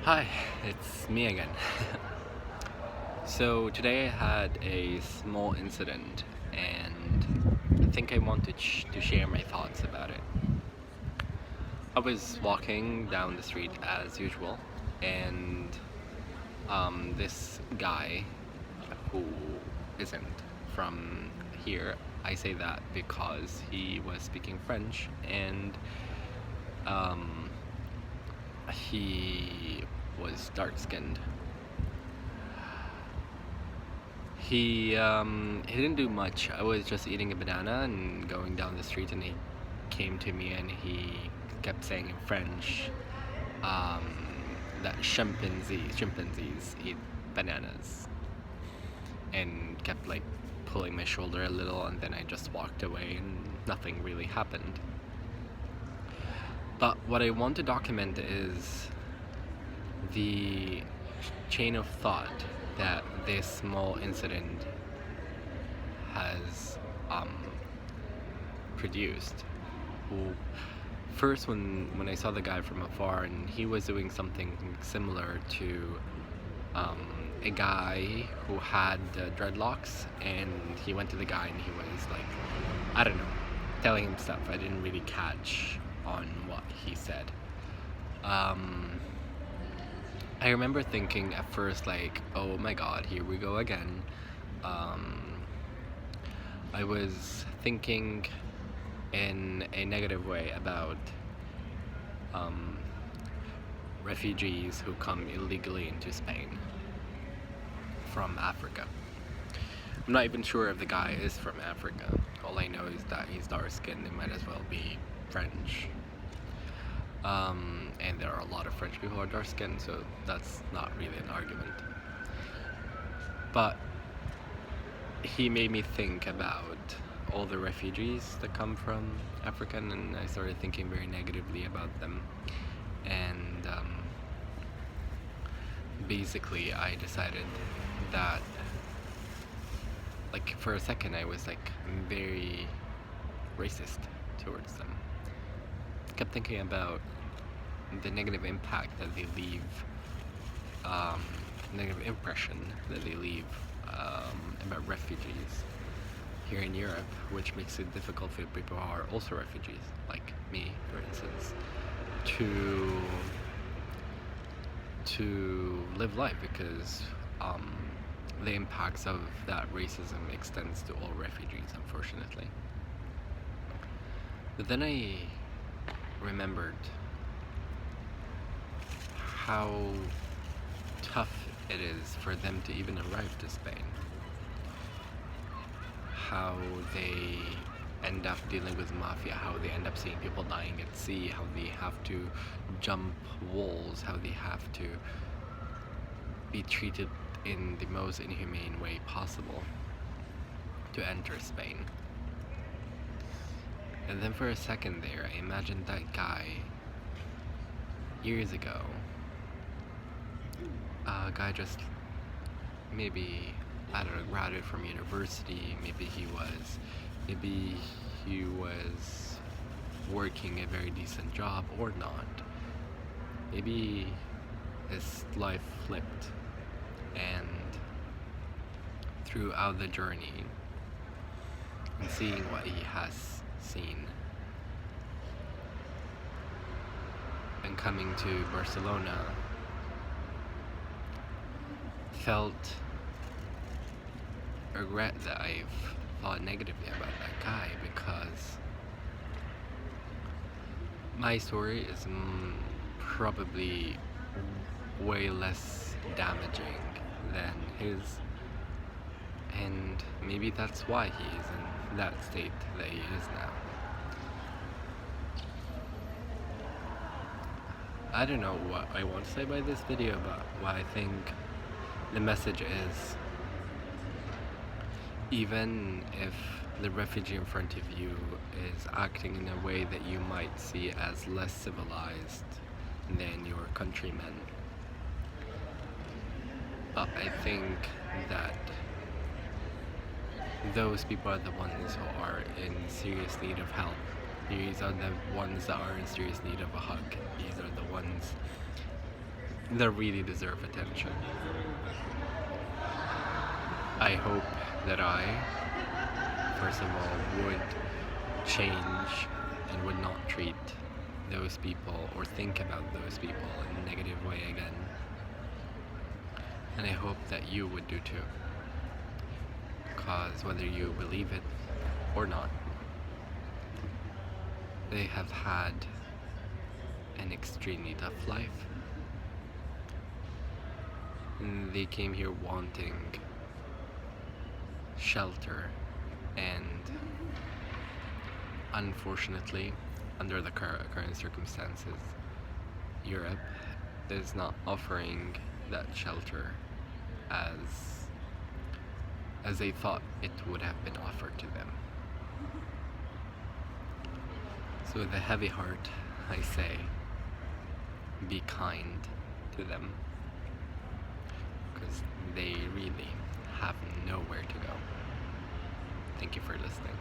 Hi, it's me again. So today I had a small incident and I think I wanted to share my thoughts about it. I was walking down the street as usual and this guy who isn't from here, I say that because he was speaking French and um, he was dark-skinned. He didn't do much. I was just eating a banana and going down the street, and he came to me and he kept saying in French um, that chimpanzees eat bananas, and kept like pulling my shoulder a little, and then I just walked away and nothing really happened. But what I want to document is the chain of thought that this small incident has um, produced. Well, first, when I saw the guy from afar, and he was doing something similar to a guy who had dreadlocks, and he went to the guy and he was like, I don't know, telling him stuff. I didn't really catch on what he said. I remember thinking at first, like, oh my god, here we go again. I was thinking in a negative way about um, refugees who come illegally into Spain from Africa. I'm not even sure if the guy is from Africa. All I know is that he's dark skinned, it might as well be French. And there are a lot of French people who are dark skinned, so that's not really an argument. But he made me think about all the refugees that come from Africa, and I started thinking very negatively about them. And basically, I decided that, like, for a second, I was like very racist towards them. Kept thinking about the negative impact that they leave, negative impression that they leave about refugees here in Europe, which makes it difficult for people who are also refugees, like me, for instance, to live life, because the impacts of that racism extends to all refugees, unfortunately. But then I remembered how tough it is for them to even arrive to Spain. How they end up dealing with mafia, how they end up seeing people dying at sea, how they have to jump walls, how they have to be treated in the most inhumane way possible to enter Spain. And then for a second there, I imagined that guy years ago. A guy just maybe, I don't know, graduated from university, maybe he was working a very decent job or not. Maybe his life flipped, and throughout the journey and seeing what he has seen and coming to Barcelona, felt regret that I've thought negatively about that guy, because my story is probably way less damaging than his, and maybe that's why he is in that state that he is now. I don't know what I want to say by this video, but what I think the message is, even if the refugee in front of you is acting in a way that you might see as less civilized than your countrymen, but I think that those people are the ones who are in serious need of help. These are the ones that are in serious need of a hug. These are the ones that really deserve attention. I hope that I, first of all, would change and would not treat those people or think about those people in a negative way again. And I hope that you would do too. Because whether you believe it or not, they have had an extremely tough life. And they came here wanting shelter, and unfortunately, under the current circumstances, Europe is not offering that shelter as they thought it would have been offered to them. So with a heavy heart, I say, be kind to them, because they really have nowhere to go. Thank you for listening.